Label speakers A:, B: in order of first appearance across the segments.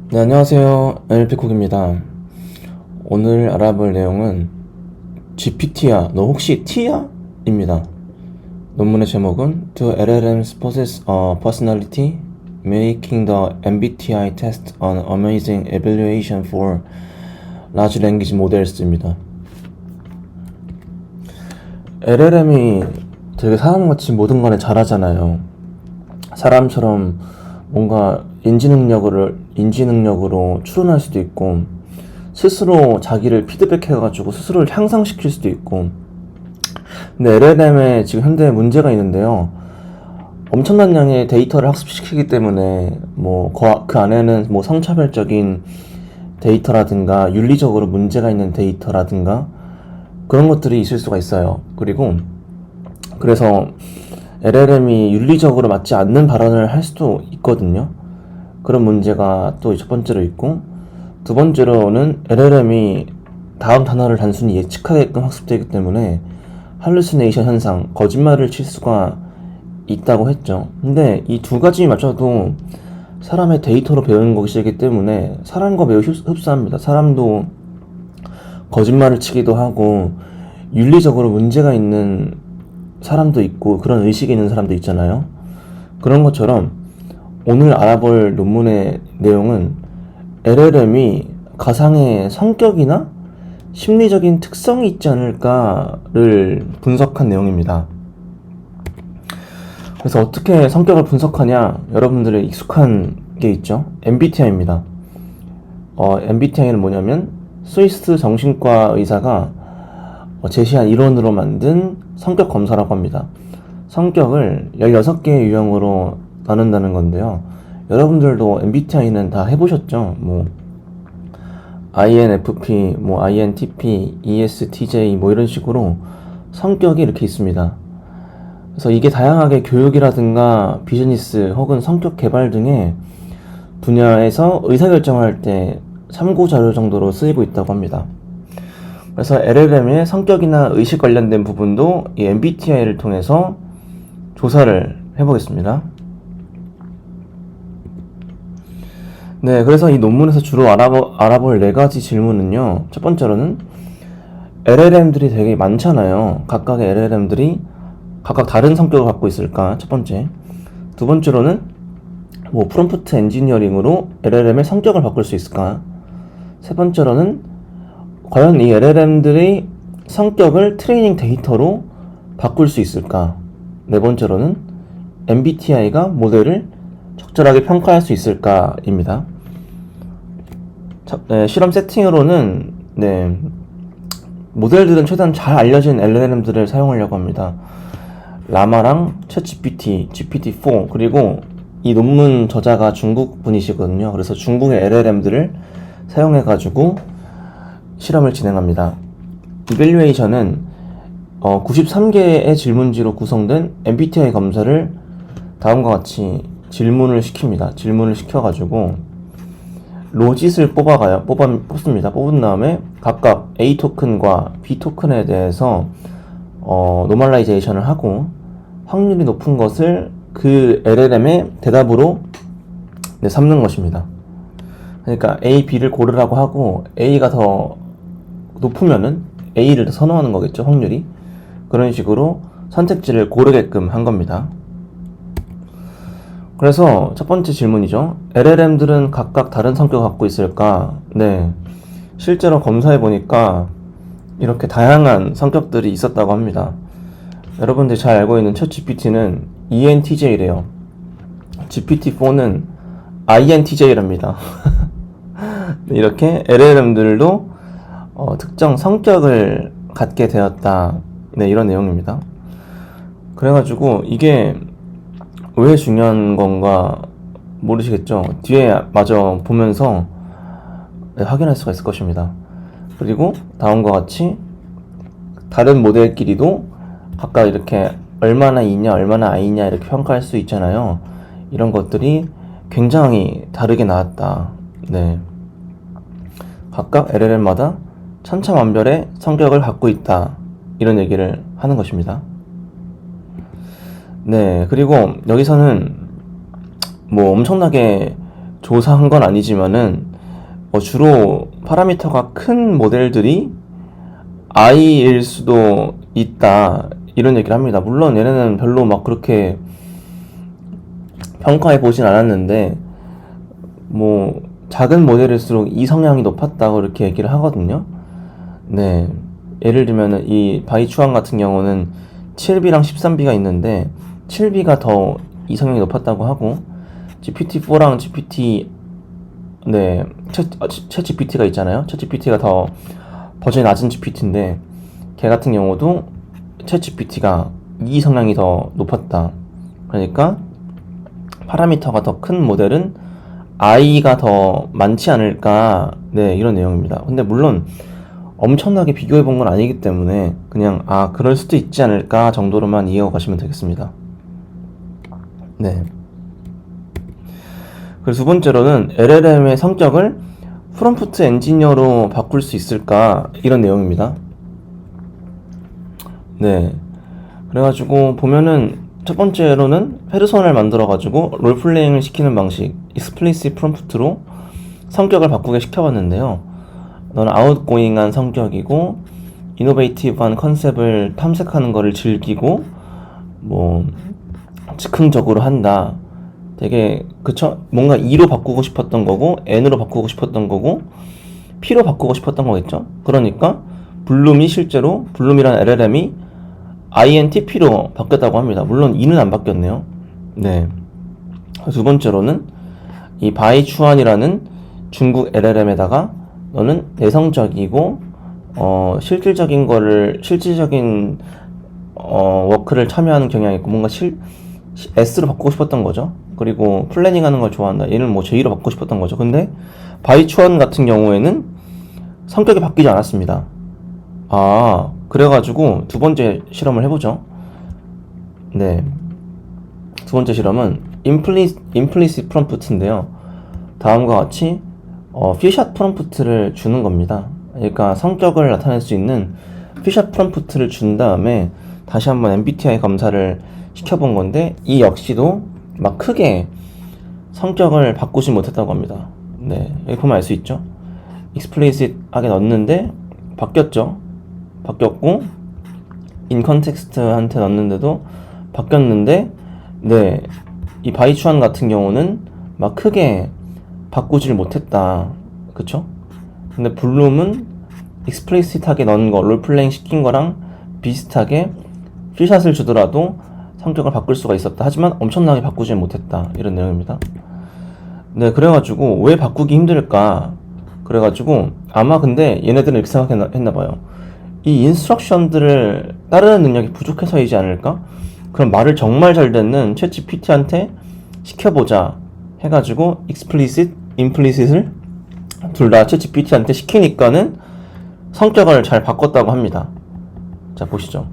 A: 네, 안녕하세요. NLP쿡입니다. 오늘 알아볼 내용은 GPT야, 너 혹시 T야? 입니다. 논문의 제목은 Do LLMs possess a personality? Making the MBTI test an amazing evaluation for large language models입니다. LLM이 되게 사람같이 모든 거를 잘하잖아요. 사람처럼 뭔가 인지 능력으로 추론할 수도 있고, 스스로 자기를 피드백해가지고 스스로를 향상시킬 수도 있고. 근데 LLM에 지금 현대에 문제가 있는데요. 엄청난 양의 데이터를 학습시키기 때문에 그 안에는 성차별적인 데이터라든가 윤리적으로 문제가 있는 데이터라든가 그런 것들이 있을 수가 있어요. 그래서 LLM이 윤리적으로 맞지 않는 발언을 할 수도 있거든요. 그런 문제가 또 첫 번째로 있고, 두 번째로는 LLM이 다음 단어를 단순히 예측하게끔 학습되기 때문에 할루시네이션 현상, 거짓말을 칠 수가 있다고 했죠. 근데 이 두 가지 맞춰도 사람의 데이터로 배우는 것이기 때문에 사람과 매우 흡사합니다. 사람도 거짓말을 치기도 하고 윤리적으로 문제가 있는 사람도 있고 그런 의식이 있는 사람도 있잖아요. 그런 것처럼 오늘 알아볼 논문의 내용은 LLM이 가상의 성격이나 심리적인 특성이 있지 않을까를 분석한 내용입니다. 그래서 어떻게 성격을 분석하냐, 여러분들의 익숙한 게 있죠. MBTI입니다. MBTI는 뭐냐면 스위스 정신과 의사가 제시한 이론으로 만든 성격 검사라고 합니다. 성격을 16개의 유형으로 나눈다는 건데요. 여러분들도 MBTI는 다 해보셨죠? INFP, INTP, ESTJ 이런 식으로 성격이 이렇게 있습니다. 그래서 이게 다양하게 교육이라든가 비즈니스 혹은 성격 개발 등의 분야에서 의사결정을 할 때 참고 자료 정도로 쓰이고 있다고 합니다. 그래서 LLM의 성격이나 의식 관련된 부분도 이 MBTI를 통해서 조사를 해보겠습니다. 네, 그래서 이 논문에서 주로 알아볼 4가지 질문은요. 첫 번째로는 LLM들이 되게 많잖아요. 각각의 LLM들이 각각 다른 성격을 갖고 있을까? 첫 번째. 두 번째로는 프롬프트 엔지니어링으로 LLM의 성격을 바꿀 수 있을까? 세 번째로는 과연 이 LLM들의 성격을 트레이닝 데이터로 바꿀 수 있을까? 네 번째로는 MBTI가 모델을 적절하게 평가할 수 있을까입니다. 실험 세팅으로는 모델들은 최대한 잘 알려진 LLM들을 사용하려고 합니다. 라마랑 챗GPT, GPT-4, 그리고 이 논문 저자가 중국 분이시거든요. 그래서 중국의 LLM들을 사용해가지고 실험을 진행합니다. 이밸류에이션은 93개의 질문지로 구성된 MBTI 검사를 다음과 같이 질문을 시킵니다. 질문을 시켜가지고 로짓을 뽑습니다. 뽑은 다음에 각각 A 토큰과 B 토큰에 대해서 노멀라이제이션을 하고 확률이 높은 것을 그 LLM의 대답으로 삼는 것입니다. 그러니까 A, B를 고르라고 하고 A가 더 높으면은 A를 선호하는 거겠죠, 확률이. 그런 식으로 선택지를 고르게끔 한 겁니다. 그래서 첫 번째 질문이죠. LLM들은 각각 다른 성격을 갖고 있을까? 네. 실제로 검사해보니까 이렇게 다양한 성격들이 있었다고 합니다. 여러분들이 잘 알고 있는 챗GPT는 ENTJ래요. GPT-4는 INTJ랍니다. 이렇게 LLM들도 특정 성격을 갖게 되었다. 네, 이런 내용입니다. 그래가지고 이게 왜 중요한 건가 모르시겠죠? 뒤에 마저 보면서 확인할 수가 있을 것입니다. 그리고 다음과 같이 다른 모델끼리도 각각 이렇게 얼마나 E냐 얼마나 I냐 이렇게 평가할 수 있잖아요. 이런 것들이 굉장히 다르게 나왔다. 네. 각각 LLM마다 천차만별의 성격을 갖고 있다. 이런 얘기를 하는 것입니다. 네, 그리고 여기서는 엄청나게 조사한 건 아니지만은 주로 파라미터가 큰 모델들이 I일 수도 있다 이런 얘기를 합니다. 물론 얘네는 별로 막 그렇게 평가해 보진 않았는데 뭐 작은 모델일수록 이 성향이 높았다고 이렇게 얘기를 하거든요. 네, 예를 들면은 이 바이추안 같은 경우는 7B랑 13B가 있는데 7B가 더 이 성향이 높았다고 하고 GPT-4랑 GPT 챗 GPT가 있잖아요. 챗 GPT가 더 버전이 낮은 GPT인데 걔 같은 경우도 챗 GPT가 이 성향이 더 높았다. 그러니까 파라미터가 더 큰 모델은 I가 더 많지 않을까. 네, 이런 내용입니다. 근데 물론 엄청나게 비교해 본 건 아니기 때문에 그냥 그럴 수도 있지 않을까 정도로만 이해하고 가시면 되겠습니다. 네. 그리고 두 번째로는 LLM의 성격을 프롬프트 엔지니어로 바꿀 수 있을까 이런 내용입니다. 네. 그래가지고 보면은 첫 번째로는 페르소나를 만들어가지고 롤플레잉을 시키는 방식, 익스플리시트 프롬프트로 성격을 바꾸게 시켜봤는데요. 너는 아웃고잉한 성격이고 이노베이티브한 컨셉을 탐색하는 거를 즐기고 뭐 즉흥적으로 한다. 되게 그쵸? 뭔가 E로 바꾸고 싶었던 거고 N으로 바꾸고 싶었던 거고 P로 바꾸고 싶었던 거겠죠? 그러니까 블룸이라는 LLM이 INTP로 바뀌었다고 합니다. 물론 E는 안 바뀌었네요. 네. 두 번째로는 이 바이추안이라는 중국 LLM에다가 너는 내성적이고 실질적인 워크를 참여하는 경향이 있고 뭔가 S로 바꾸고 싶었던 거죠. 그리고 플래닝 하는 걸 좋아한다. 얘는 뭐 J로 바꾸고 싶었던 거죠. 근데 바이추안 같은 경우에는 성격이 바뀌지 않았습니다. 그래가지고 두 번째 실험을 해보죠. 네. 두 번째 실험은 implicit prompt인데요. 다음과 같이 피샷 프롬프트를 주는 겁니다. 그러니까 성격을 나타낼 수 있는 피샷 프롬프트를 준 다음에 다시 한번 MBTI 검사를 시켜본 건데 이 역시도 막 크게 성격을 바꾸지 못했다고 합니다. 네, 여기 보면 알 수 있죠. explicit하게 넣었는데 바뀌었고 in context한테 넣었는데도 바뀌었는데 네, 이 바이추안 같은 경우는 막 크게 바꾸질 못했다. 그쵸? 근데 블룸은 explicit하게 넣은 거, 롤플레잉 시킨 거랑 비슷하게 피샷을 주더라도 성격을 바꿀 수가 있었다. 하지만 엄청나게 바꾸지 못했다. 이런 내용입니다. 네, 그래가지고 왜 바꾸기 힘들까? 그래가지고 아마 근데 얘네들은 이렇게 생각했나봐요. 이 인스트럭션들을 따르는 능력이 부족해서이지 않을까? 그럼 말을 정말 잘 듣는 챗 GPT한테 시켜보자 해가지고 explicit, implicit을 둘 다 챗 GPT한테 시키니까는 성격을 잘 바꿨다고 합니다. 자, 보시죠.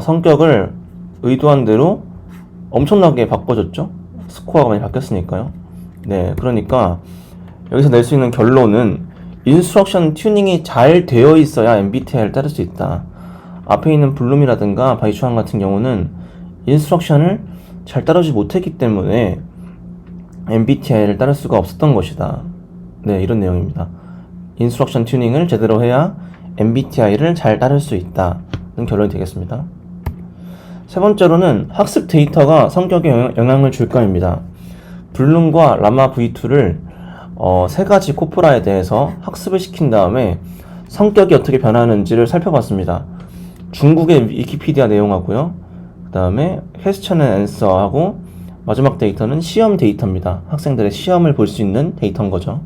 A: 성격을 의도한 대로 엄청나게 바꿔줬죠. 스코어가 많이 바뀌었으니까요. 네, 그러니까 여기서 낼 수 있는 결론은 인스트럭션 튜닝이 잘 되어 있어야 MBTI를 따를 수 있다. 앞에 있는 블룸이라든가 바이추안 같은 경우는 인스트럭션을 잘 따르지 못했기 때문에 MBTI를 따를 수가 없었던 것이다. 네, 이런 내용입니다. 인스트럭션 튜닝을 제대로 해야 MBTI를 잘 따를 수 있다는 결론이 되겠습니다. 세 번째로는 학습 데이터가 성격에 영향을 줄까입니다. 블룸과 라마 V2를 세 가지 코프라에 대해서 학습을 시킨 다음에 성격이 어떻게 변하는지를 살펴봤습니다. 중국의 위키피디아 내용하고요. 그 다음에 퀘스천 앤 앤서하고 마지막 데이터는 시험 데이터입니다. 학생들의 시험을 볼 수 있는 데이터인 거죠.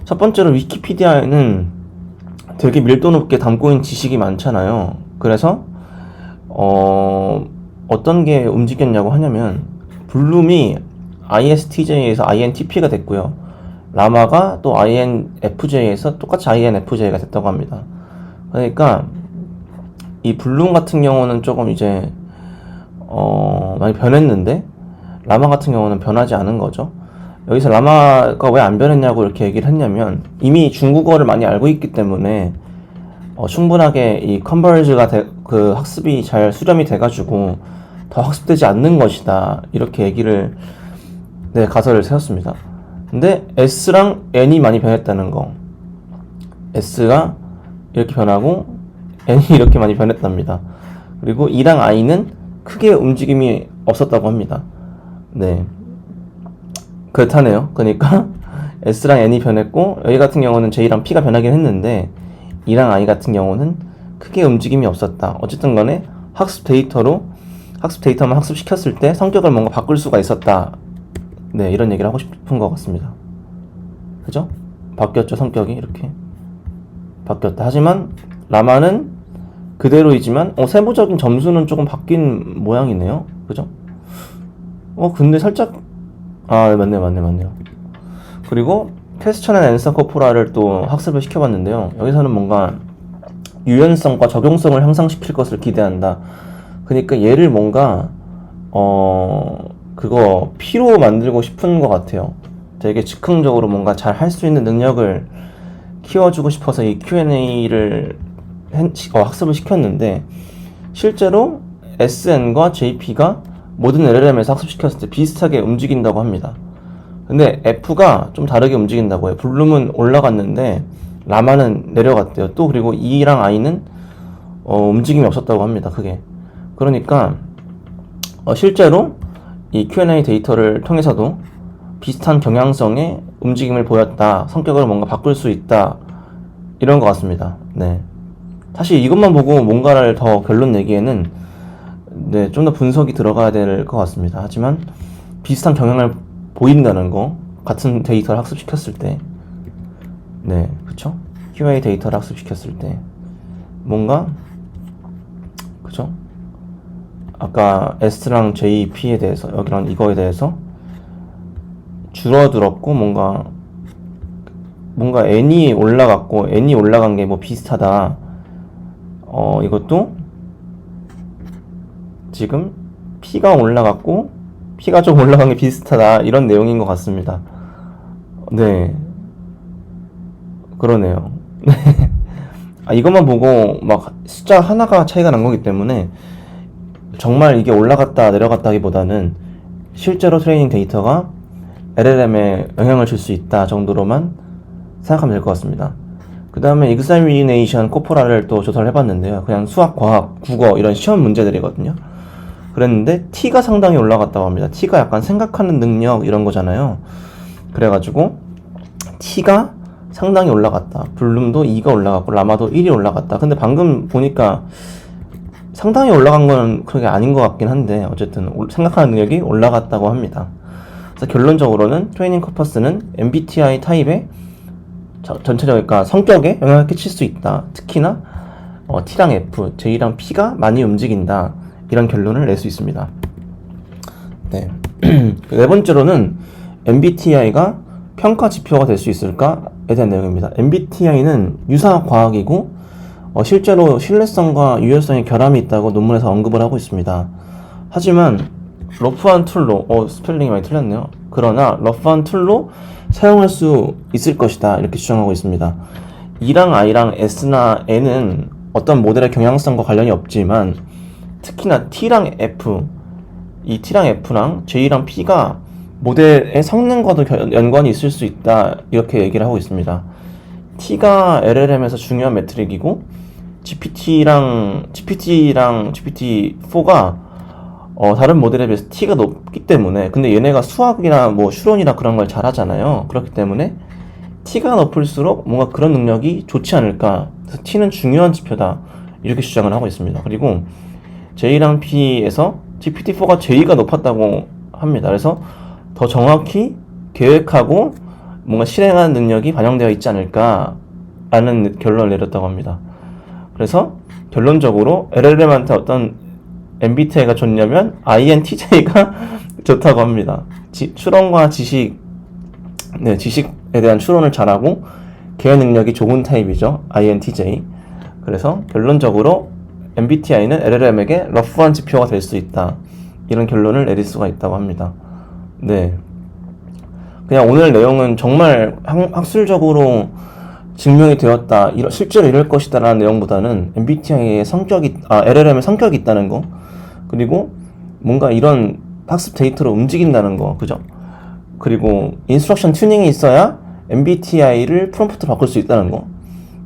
A: 첫 번째로 위키피디아에는 되게 밀도 높게 담고 있는 지식이 많잖아요. 그래서 어떤 게 움직였냐고 하냐면 블룸이 ISTJ에서 INTP가 됐고요. 라마가 또 INFJ에서 똑같이 INFJ가 됐다고 합니다. 그러니까 이 블룸 같은 경우는 조금 이제 많이 변했는데 라마 같은 경우는 변하지 않은 거죠. 여기서 라마가 왜 안 변했냐고 이렇게 얘기를 했냐면 이미 중국어를 많이 알고 있기 때문에 충분하게 이 컨버지가 그 학습이 잘 수렴이 돼가지고 더 학습되지 않는 것이다 이렇게 얘기를 네, 가설을 세웠습니다. 근데 S랑 N이 많이 변했다는 거. S가 이렇게 변하고 N이 이렇게 많이 변했답니다. 그리고 E랑 I는 크게 움직임이 없었다고 합니다. 네, 그렇다네요. 그러니까 S랑 N이 변했고 여기 같은 경우는 J랑 P가 변하긴 했는데 E랑 I 같은 경우는 크게 움직임이 없었다. 어쨌든 간에 학습 데이터만 학습시켰을 때 성격을 뭔가 바꿀 수가 있었다. 네, 이런 얘기를 하고 싶은 것 같습니다. 그죠? 바뀌었죠, 성격이 이렇게 바뀌었다. 하지만 라마는 그대로이지만 세부적인 점수는 조금 바뀐 모양이네요. 그죠? 근데 살짝 맞네요. 그리고 퀘스천 앤 앤서 코포라를 또 학습을 시켜봤는데요. 여기서는 뭔가 유연성과 적용성을 향상시킬 것을 기대한다. 그러니까 얘를 뭔가 그거 P로 만들고 싶은 것 같아요. 되게 즉흥적으로 뭔가 잘 할 수 있는 능력을 키워주고 싶어서 이 Q&A를 학습을 시켰는데 실제로 SN과 JP가 모든 LLM에서 학습시켰을 때 비슷하게 움직인다고 합니다. 근데 F가 좀 다르게 움직인다고 해요. 블룸은 올라갔는데 라마는 내려갔대요. 또 그리고 E랑 I는 움직임이 없었다고 합니다. 크게. 그러니까 실제로 이 Q&A 데이터를 통해서도 비슷한 경향성의 움직임을 보였다. 성격을 뭔가 바꿀 수 있다. 이런 것 같습니다. 네. 사실 이것만 보고 뭔가를 더 결론 내기에는 좀 더 분석이 들어가야 될 것 같습니다. 하지만 비슷한 경향을 보인다는 거, 같은 데이터를 학습시켰을 때, 네, 그쵸? QA 데이터를 학습시켰을 때 뭔가, 그쵸? 아까 S랑 JP에 대해서, 여기랑 이거에 대해서 줄어들었고 뭔가 N이 올라갔고 N이 올라간 게 뭐 비슷하다. 이것도 지금 P가 올라갔고 P가 좀 올라간 게 비슷하다. 이런 내용인 것 같습니다. 네, 그러네요. 이것만 보고 막 숫자 하나가 차이가 난 거기 때문에 정말 이게 올라갔다 내려갔다 하기보다는 실제로 트레이닝 데이터가 LLM에 영향을 줄 수 있다 정도로만 생각하면 될 것 같습니다. 그 다음에 examination 코포라를 또 조사를 해봤는데요. 그냥 수학, 과학, 국어 이런 시험 문제들이거든요. 그랬는데 T가 상당히 올라갔다고 합니다. T가 약간 생각하는 능력 이런 거잖아요. 그래가지고 T가 상당히 올라갔다. 블룸도 2가 올라갔고 라마도 1이 올라갔다. 근데 방금 보니까 상당히 올라간 건 그게 아닌 것 같긴 한데 어쨌든 생각하는 능력이 올라갔다고 합니다. 그래서 결론적으로는 트레이닝 코퍼스는 MBTI 타입의 전체적인 그러니까 성격에 영향을 끼칠 수 있다. 특히나 T랑 F, J랑 P가 많이 움직인다. 이런 결론을 낼 수 있습니다. 네. 네 번째로는 MBTI가 평가 지표가 될 수 있을까에 대한 내용입니다. MBTI는 유사 과학이고 실제로 신뢰성과 유효성의 결함이 있다고 논문에서 언급을 하고 있습니다. 하지만 러프한 툴로 스펠링이 많이 틀렸네요. 그러나 러프한 툴로 사용할 수 있을 것이다. 이렇게 주장하고 있습니다. E랑 I랑 S나 N은 어떤 모델의 경향성과 관련이 없지만 특히나 T랑 F, 이 T랑 F랑 J랑 P가 모델의 성능과도 연관이 있을 수 있다. 이렇게 얘기를 하고 있습니다. T가 LLM에서 중요한 매트릭이고 GPT랑 GPT-4가 다른 모델에 비해서 T가 높기 때문에 근데 얘네가 수학이나 뭐 추론이나 그런 걸 잘하잖아요. 그렇기 때문에 T가 높을수록 뭔가 그런 능력이 좋지 않을까. 그래서 T는 중요한 지표다. 이렇게 주장을 하고 있습니다. 그리고 J랑 P에서 GPT-4가 J가 높았다고 합니다. 그래서 더 정확히 계획하고 뭔가 실행하는 능력이 반영되어 있지 않을까 라는 결론을 내렸다고 합니다. 그래서 결론적으로 LLM한테 어떤 MBTI가 좋냐면 INTJ가 좋다고 합니다. 추론과 지식에 대한 추론을 잘하고 계획 능력이 좋은 타입이죠. INTJ. 그래서 결론적으로 MBTI는 LLM에게 러프한 지표가 될 수 있다. 이런 결론을 내릴 수가 있다고 합니다. 네. 그냥 오늘 내용은 정말 학술적으로 증명이 되었다. 실제로 이럴 것이다 라는 내용보다는 MBTI의 LLM의 성격이 있다는 거. 그리고 뭔가 이런 학습 데이터로 움직인다는 거. 그죠? 그리고 인스트럭션 튜닝이 있어야 MBTI를 프롬프트로 바꿀 수 있다는 거,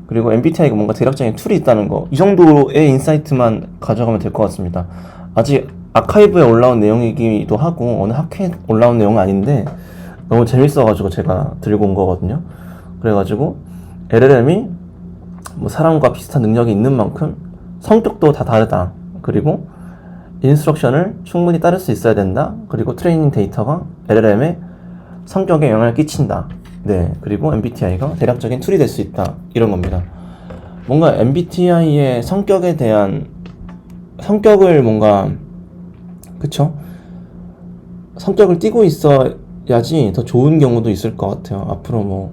A: 그리고 MBTI가 뭔가 대략적인 툴이 있다는 거, 이 정도의 인사이트만 가져가면 될 것 같습니다. 아직 아카이브에 올라온 내용이기도 하고 어느 학회에 올라온 내용은 아닌데 너무 재밌어가지고 제가 들고 온 거거든요. 그래가지고 LLM이 뭐 사람과 비슷한 능력이 있는 만큼 성격도 다 다르다. 그리고 인스트럭션을 충분히 따를 수 있어야 된다. 그리고 트레이닝 데이터가 LLM의 성격에 영향을 끼친다. 네, 그리고 MBTI가 대략적인 툴이 될 수 있다. 이런 겁니다. 뭔가 MBTI의 성격에 대한 성격을 뭔가 그쵸? 성격을 띠고 있어야지 더 좋은 경우도 있을 것 같아요. 앞으로 뭐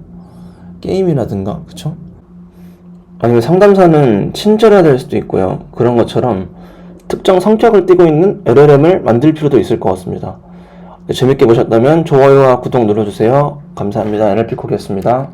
A: 게임이라든가 그쵸? 아니면 상담사는 친절해야 될 수도 있고요. 그런 것처럼 특정 성격을 띠고 있는 LLM을 만들 필요도 있을 것 같습니다. 재밌게 보셨다면 좋아요와 구독 눌러주세요. 감사합니다. NLP 콕이었습니다.